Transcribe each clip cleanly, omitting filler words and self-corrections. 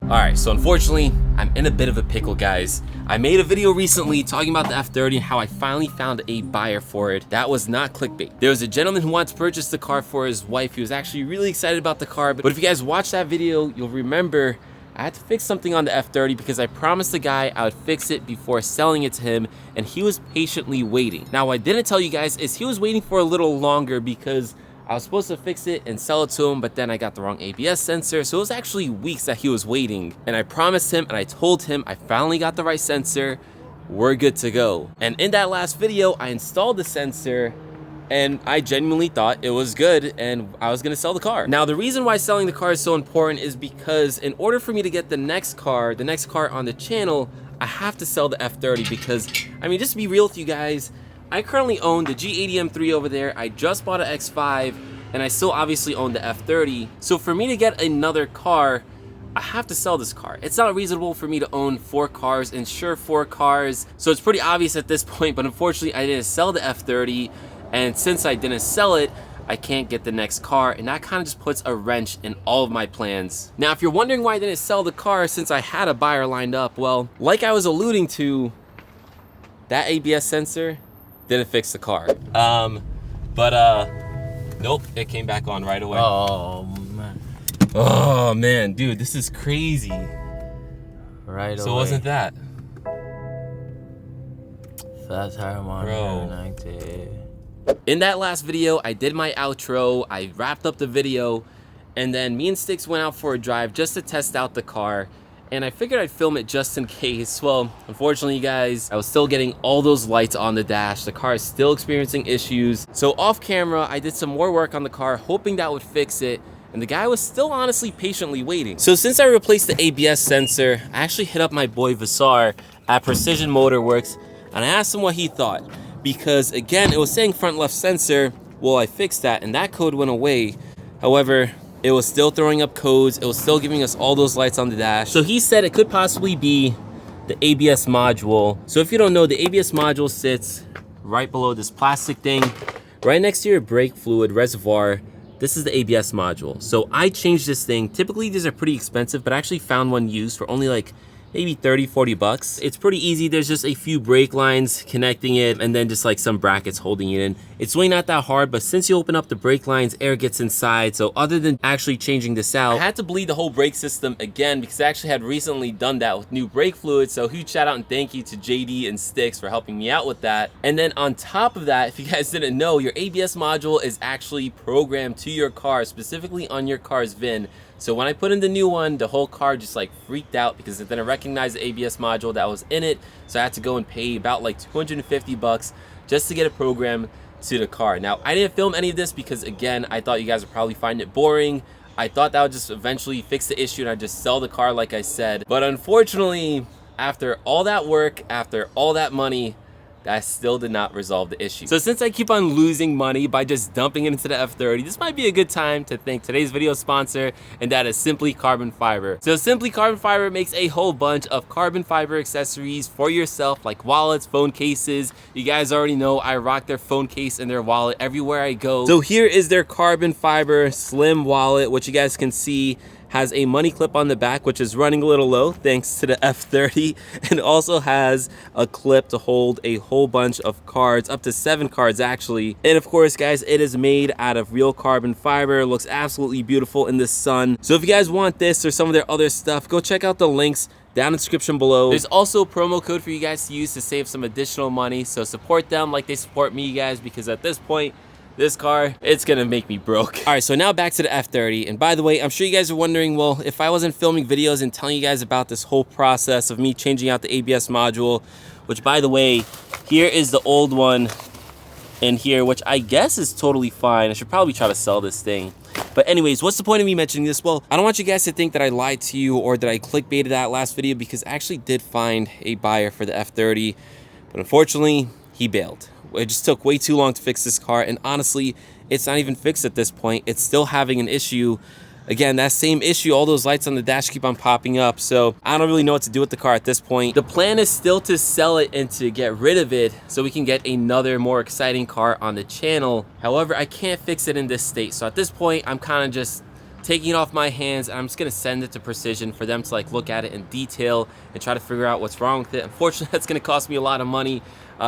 Alright, so unfortunately, I'm in a bit of a pickle, guys. I made a video recently talking about the F30 and how I finally found a buyer for it. That was not clickbait. There was a gentleman who wanted to purchase the car for his wife. He was actually really excited about the car, but if you guys watch that video, you'll remember I had to fix something on the F30 because I promised the guy I would fix it before selling it to him, and he was patiently waiting. Now, what I didn't tell you guys is he was waiting for a little longer because I was supposed to fix it and sell it to him, but then I got the wrong ABS sensor, so it was actually weeks that he was waiting. And I promised him and I told him I finally got the right sensor, we're good to go. And in that last video, I installed the sensor and I genuinely thought it was good and I was gonna sell the car. Now, the reason why selling the car is so important is because in order for me to get the next car on the channel, I have to sell the F30 because, I mean, just to be real with you guys, I currently own the G80 M3 over there. I just bought an X5 and I still obviously own the F30. So for me to get another car, I have to sell this car. It's not reasonable for me to own 4 cars, insure 4 cars. So it's pretty obvious at this point, but unfortunately I didn't sell the F30. And since I didn't sell it, I can't get the next car, and that kind of just puts a wrench in all of my plans. Now, if you're wondering why I didn't sell the car since I had a buyer lined up, well, like I was alluding to, that ABS sensor didn't fix the car. Nope, it came back on right away. Oh man. Oh man, dude, this is crazy. Right away. So wasn't that? Flat tire monitor connected. In that last video, I did my outro, I wrapped up the video, and then me and Sticks went out for a drive just to test out the car. And I figured I'd film it just in case. Well, unfortunately, you guys, I was still getting all those lights on the dash. The car is still experiencing issues. So off camera, I did some more work on the car, hoping that would fix it. And the guy was still honestly patiently waiting. So since I replaced the ABS sensor, I actually hit up my boy Vasar at Precision Motor Works, and I asked him what he thought. Because again, it was saying front left sensor. Well, I fixed that and that code went away. However, it was still throwing up codes. It was still giving us all those lights on the dash. So he said it could possibly be the ABS module. So if you don't know, the ABS module sits right below this plastic thing, right next to your brake fluid reservoir. This is the ABS module. So I changed this thing. Typically these are pretty expensive, but I actually found one used for only like maybe 30-40 bucks. It's pretty easy. There's just a few brake lines connecting it and then just like some brackets holding it in. It's really not that hard, but since you open up the brake lines, air gets inside. So other than actually changing this out, I had to bleed the whole brake system again because I actually had recently done that with new brake fluid. So huge shout out and thank you to JD and Sticks for helping me out with that. And then on top of that, if you guys didn't know, your ABS module is actually programmed to your car, specifically on your car's VIN. So when I put in the new one, the whole car just like freaked out because it didn't recognize the ABS module that was in it. So I had to go and pay about like 250 bucks just to get a program to the car. Now, I didn't film any of this because again, I thought you guys would probably find it boring. I thought that would just eventually fix the issue and I'd just sell the car like I said. But unfortunately, after all that work, after all that money, that still did not resolve the issue. So since I keep on losing money by just dumping it into the F30, this might be a good time to thank today's video sponsor, and that is Simply Carbon Fiber. So Simply Carbon Fiber makes a whole bunch of carbon fiber accessories for yourself, like wallets, phone cases. You guys already know I rock their phone case and their wallet everywhere I go. So here is their carbon fiber slim wallet, which you guys can see has a money clip on the back, which is running a little low thanks to the F30, and also has a clip to hold a whole bunch of cards, up to 7 cards actually. And of course, guys, it is made out of real carbon fiber. It looks absolutely beautiful in the sun. So if you guys want this or some of their other stuff, go check out the links down in the description below. There's also a promo code for you guys to use to save some additional money. So support them like they support me, guys, because at this point, this car, it's gonna make me broke. All right, so now back to the F30. And by the way, I'm sure you guys are wondering, well, if I wasn't filming videos and telling you guys about this whole process of me changing out the ABS module, which by the way, here is the old one in here, which I guess is totally fine. I should probably try to sell this thing. But anyways, what's the point of me mentioning this? Well, I don't want you guys to think that I lied to you or that I clickbaited that last video, because I actually did find a buyer for the F30, but unfortunately, he bailed. It just took way too long to fix this car, and honestly, it's not even fixed at this point. It's still having an issue. Again, that same issue, all those lights on the dash keep on popping up, so I don't really know what to do with the car at this point. The plan is still to sell it and to get rid of it so we can get another more exciting car on the channel. However, I can't fix it in this state, so at this point, I'm kind of just taking it off my hands, and I'm just gonna send it to Precision for them to like look at it in detail and try to figure out what's wrong with it. Unfortunately, that's gonna cost me a lot of money,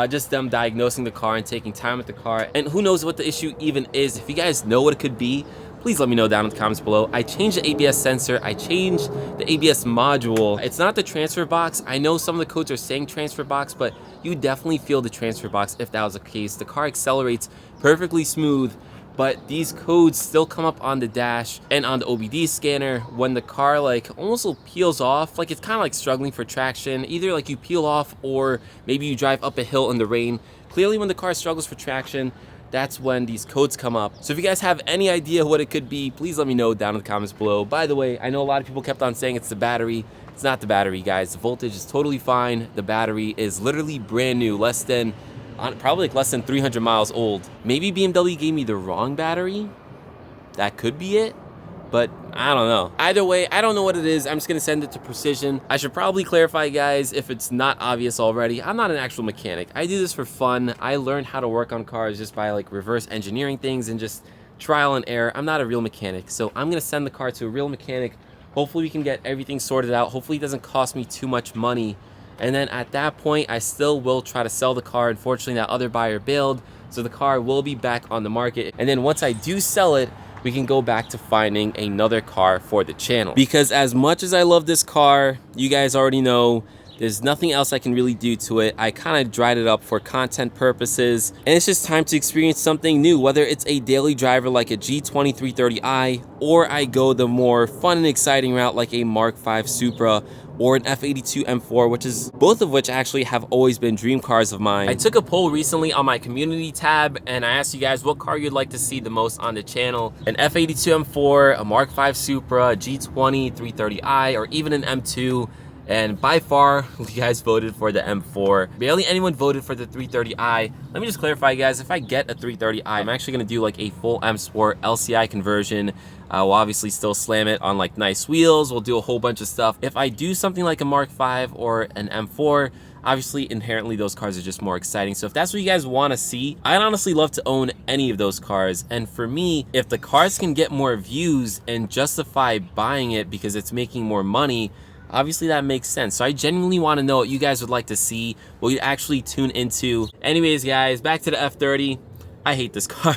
just them diagnosing the car and taking time with the car, and who knows what the issue even is. If you guys know what it could be, please let me know down in the comments below. I changed the ABS sensor, I changed the ABS module. It's not the transfer box. I know some of the codes are saying transfer box, but you definitely feel the transfer box if that was the case. The car accelerates perfectly smooth, but these codes still come up on the dash and on the OBD scanner when the car like almost peels off. Like it's kind of like struggling for traction. Either like you peel off or maybe you drive up a hill in the rain. Clearly when the car struggles for traction, that's when these codes come up. So if you guys have any idea what it could be, please let me know down in the comments below. By the way, I know a lot of people kept on saying it's the battery. It's not the battery, guys. The voltage is totally fine. The battery is literally brand new, probably like less than 300 miles old. Maybe BMW gave me the wrong battery. That could be it, but I don't know. Either way, I don't know what it is. I'm just gonna send it to Precision. I should probably clarify, guys, if it's not obvious already. I'm not an actual mechanic. I do this for fun. I learned how to work on cars just by like reverse engineering things and just trial and error. I'm not a real mechanic, so I'm gonna send the car to a real mechanic. Hopefully we can get everything sorted out. Hopefully it doesn't cost me too much money. And then at that point, I still will try to sell the car. Unfortunately, that other buyer bailed, so the car will be back on the market. And then once I do sell it, we can go back to finding another car for the channel. Because as much as I love this car, you guys already know, there's nothing else I can really do to it. I kind of dried it up for content purposes, and it's just time to experience something new, whether it's a daily driver like a G20 330i, or I go the more fun and exciting route like a Mark V Supra or an F82 M4, which is both of which actually have always been dream cars of mine. I took a poll recently on my community tab, and I asked you guys what car you'd like to see the most on the channel. An F82 M4, a Mark V Supra, a G20 330i, or even an M2. And by far, you guys voted for the M4. Barely anyone voted for the 330i. Let me just clarify, guys, if I get a 330i, I'm actually gonna do like a full M Sport LCI conversion. We'll obviously still slam it on like nice wheels. We'll do a whole bunch of stuff. If I do something like a Mark V or an M4, obviously inherently those cars are just more exciting. So if that's what you guys want to see, I'd honestly love to own any of those cars. And for me, if the cars can get more views and justify buying it because it's making more money, obviously that makes sense. So I genuinely want to know what you guys would like to see, what you'd actually tune into. Anyways, guys, back to the F30. I hate this car.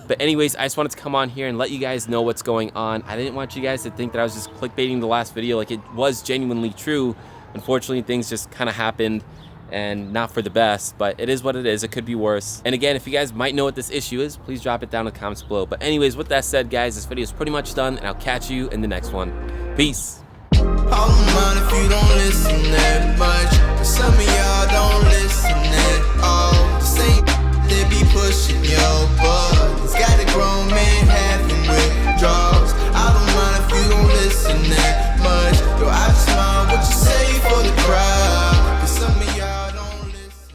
But anyways, I just wanted to come on here and let you guys know what's going on. I didn't want you guys to think that I was just clickbaiting the last video. Like, it was genuinely true. Unfortunately, things just kind of happened and not for the best, but it is what it is. It could be worse. And again, if you guys might know what this issue is, please drop it down in the comments below. But anyways, with that said, guys, this video is pretty much done, and I'll catch you in the next one. Peace.